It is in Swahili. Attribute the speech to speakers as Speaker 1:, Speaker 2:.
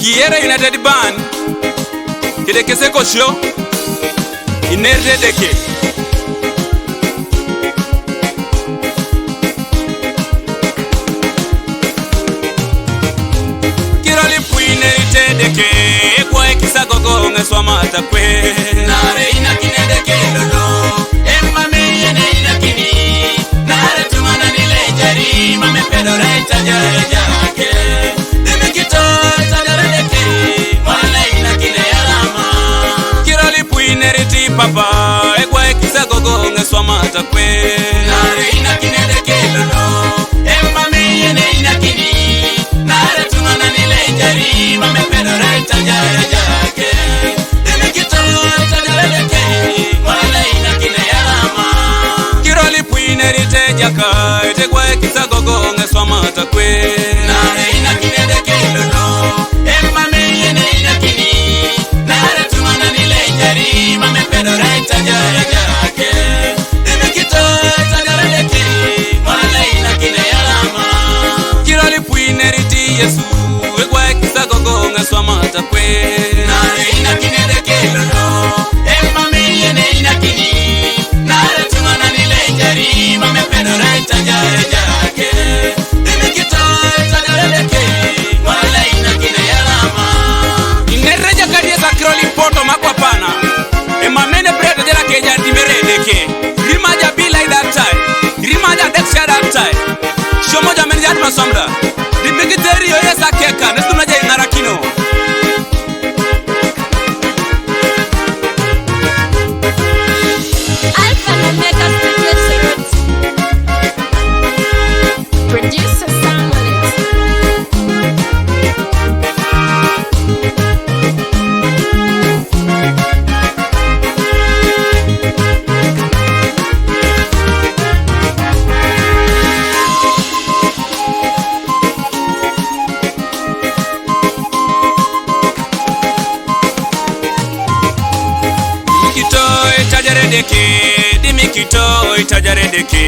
Speaker 1: Kyere United Band Edeke Seko Show Inerit Edeke Kiroli pu Inerit Edeke Kwa ekisa gogo ngeswa mata kwe Nare ina kinedeke lolo Emma meyene ina kini Nare tumana nile jari Mame pedo reita jare jake Dime kito tajare deke Mwale ina kine yarama Kiroli pu Inerit papa Ekwa ekisa gogo ngeswa mata kwe Nare ina kinedeke lolo Emma meyene ina kini Nare tumana nile jari Mame pedo reita jare jake Dime kito tajare deke Mwale ina kine yarama Kiroli pu Inerit jaka Etekwa ekisa gogo ngeswa mata kwe Nare ina kinedeke lolo Emma meyene ina kini Nare tumana nile jari Mame pedo reita jare jake Dime kito tajare deke Mwale ina kine yarama Kiroli pu Inerit Yesu Ekwa ekisa gogo ngeswa mata kwe Nare ina kinedeke lolo Emma meyene ina kini Nare tumana nile jari Mame pedo reita jare jake Dime kito tajare deke Mwale ina kine yarama Inerit jaka diesa Kiroli poto makwa pana Emma mene brede jela keja dimere deke Rima ja be like that time Rima ja deksha that time Shomo ja mene jatma somda Dime kiteri yo yesa keka Nesu na ja ingara kino
Speaker 2: Alpha and Omega producer Sam on it.
Speaker 1: Kito tajare deke Dime kito tajare deke